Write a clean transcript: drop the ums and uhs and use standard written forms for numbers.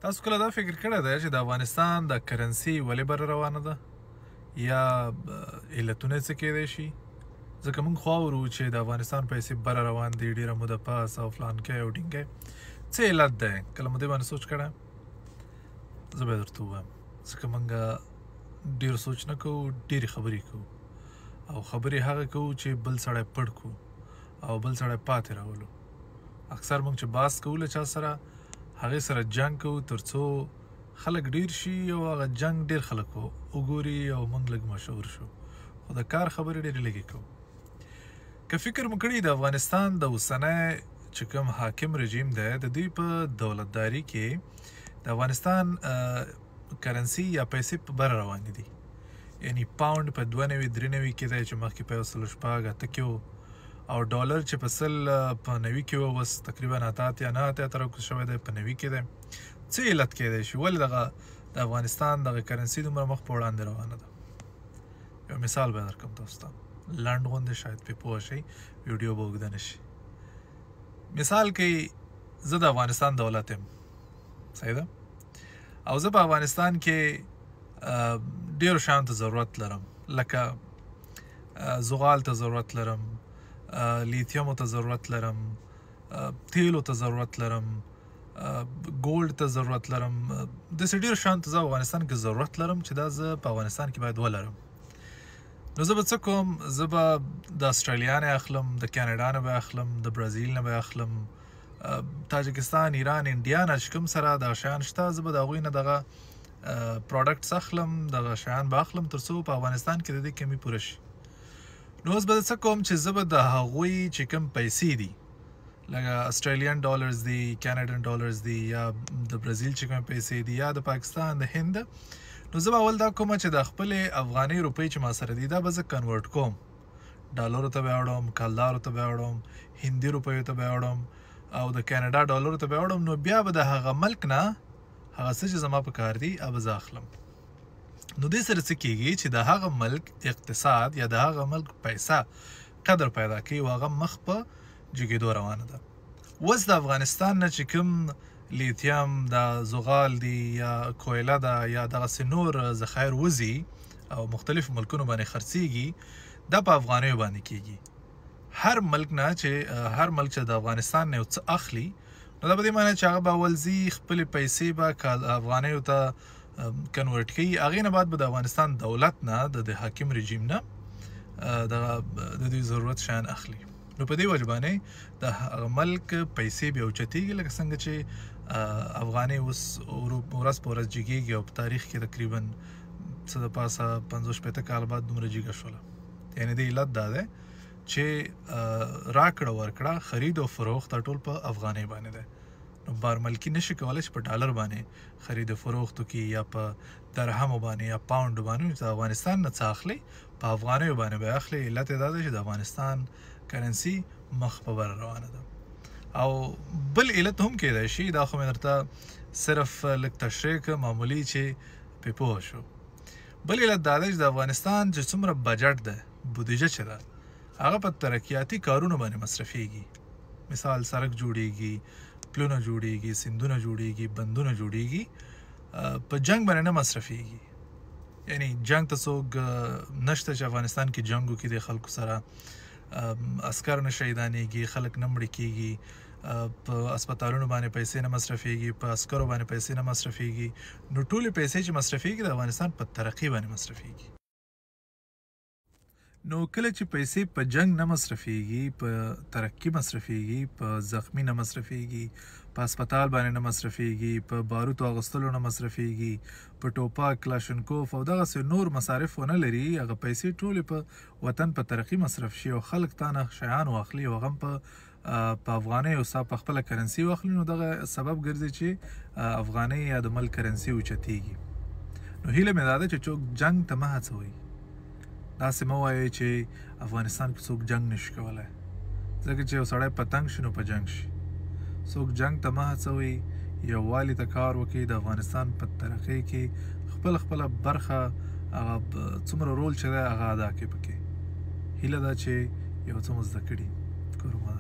تاسو کله دا فکر کړی دی چې د افغانستان د کرنسي ولې بره روانه ده یا علتونه څه کیدای شي؟ ځکه موږ خو اورو چې د افغانستان پیسې بره روان دي ډېره موده پاس او فلانکی او ډینکی. څه علت دی؟ کله مو دې باندې سوچ کړی؟ زه به درته ووایم ځکه موږ ډېر سوچ نه کوو، ډېرې خبرې کوو او خبرې هغه کوو چې بل سړی پړ کړو او بل سړی پاتې راولو. اکثر موږ چې بحث کوو له چا سره هغې سره جنګ کوو تر څو خلک ډېر شي او هغه جنګ ډېر خلک وګوري او موږ لږ مشهور شو، خو د کار خبرې ډېرې لږې کوو. که فکر مو کړي د افغانستان د اوسنی چې کوم حاکم رژیم دی د دوی په دولتداري کې د افغانستان کرنسي یا پیسې په بره روانې دي. یعنی پاونډ په 92-93 کې دی چې مخکې په 106 کې و او ډالر چې په 190 کې و اوس تقریبا 88 ته راکوز شوی دی، په 90 کې دی. څه علت کیدای شي ولې دغه د افغانستان دغه کرنسي دومره مخ په وړاندې روانه ده؟ یو مثال به درکړم تاسو ته، لنډ غوندې شاید پرې پوه شئ، ویډیو به اوږده نه شي. مثال کې زه د افغانستان دولت یم، صحیح ده، او زه په افغانستان کې ډېرو شیانو ته ضرورت لرم، لکه زغال ته ضرورت لرم، لیتیومو ته ضرورت لرم، تیلو ته ضرورت لرم، ګولډ ته ضرورت لرم، داسې ډېرو شیانو ته زه افغانستان کې ضرورت لرم چې دا زه په افغانستان کې باید ولرم. نو زه به څه کوم؟ زه به د اسټرالیا نه اخلم، د کاناډا نه به اخلم، د برازیل نه به اخلم، تاجکستان، ایران، انډیا نه چې کوم سره دغه شیان شته زه به د هغوی نه دغه پروډکټس اخلم، دغه شیان به اخلم تر څو په افغانستان کې د دې کمي پوره شي. نو اوس به څه کوم چې زه به د هغوی چې کوم پیسې دي لکه اسټریلیان ډالرز دي، کاناډین ډالرز دي، یا د برازیل چې کوم پیسې دي، یا د پاکستان، د هند، نو زه به اول دا کوم چې د خپلې افغاني روپۍ چې ما سره دي دا به زه کنورټ کوم، ډالرو ته به یې وړم، کلدارو ته به یې وړم، هندي روپیو ته به یې وړم او د کاناډا ډالرو ته به یې وړم. نو بیا به د هغه ملک نه هغه څه چې زما په کار دي هغه به زه اخلم. نو دې سره څه کېږي چې د هغه ملک اقتصاد یا د هغه ملک پیسه قدر پیدا کوي او هغه مخ په جګېدو روانه ده. اوس د افغانستان نه چې کوم لیتیم د زغال دي یا کویله ده یا دغسې نور ذخایر وځي او مختلفو ملکونو باندې خرڅېږي دا په افغانیو باندې کېږي. هر ملک چې د افغانستان نه یو څه اخلي نو دا په دې معنی چې هغه به اول ځي خپلې پیسې به افغانیو ته کنورټ کوي، هغې نه بعد به د افغانستان دولت نه د حاکم رژیم نه د دوی ضرورت شیان اخلي. نو په دې وجه باندې د هغه ملک پیسې بیا اوچتېږي، لکه څنګه چې افغانۍ اوس ورځ په ورځ جګېږي او په تاریخ کې تقریبا څه د پاسه 50-60 کال بعد دومره جګه شوله. یعنې د علت دا دی چې راکړه ورکړه خرید او فروخت دا ټول په افغانۍ باندې دی. نو بار ملکي نشي کولی چې په ډالر باندې خرید و فروخت وکړي یا په درهمو باندې یا پاونډو باندې د افغانستان نه څه اخلي په افغانیو باندې به اخلي. علت یې دا دی چې د افغانستان کرنسي مخ په بره روانه ده. او بل علت هم کیدای شي، دا خو مې درته صرف لږ تشریح کړه معمولي چې پرې پوه شو. بل علت دا دی چې د افغانستان چې څومره بجټ ده، بودیجه چې ده، هغه په ترقیاتي کارونو باندې مصرفېږي. مثال سړک جوړېږي، پلونه جوړېږي، سیندونه جوړېږي، بندونه جوړېږي، په جنګ باندې نه مصرفېږي. یعنی جنګ ته څوک نشته چې افغانستان کې جنګ وکړي د خلکو سره، عسکر نه شهیدانېږي، خلک نه مړه کېږي، په اسپتالونو باندې پیسې نه مصرفېږي، په عسکرو باندې پیسې نه مصرفېږي. نو ټولې پیسې چې مصرفېږي د افغانستان په ترقي باندې مصرفېږي. نو کله چې پیسې په جنگ نه مصرفېږي، په ترقي مصرفېږي، په زخمي نه مصرفېږي، په اسپتال باندې نه مصرفېږي، په باروتو اغوستلو نه مصرفېږي، په ټوپک، کلاشنکوف او دغسې نور مصارف ونه لري، هغه پیسې ټولې په وطن په ترقي مصرف شي او خلک تا نه شیان واخلي او هغه هم په افغانۍ او په خپله کرنسي واخلي. نو دغه سبب ګرځي چې افغانۍ یا د ملک کرنسي اوچتېږي. نو هیله مې دا ده چې څوک جنګ ته مه هڅوئ. داسې مه وایئ چې افغانستان کې څوک جنګ نشي کولی، ځکه چې یو سړی په تنګ شي نو په جنګ شي. څوک جنګ ته مه هڅوئ، یووالي ته کار وکړئ، د افغانستان په ترقۍ کې خپله برخه هغه څومره رول چې دی هغه ادا کړئ پکې. هیله ده چې یو څه مو زده کړي. قربان.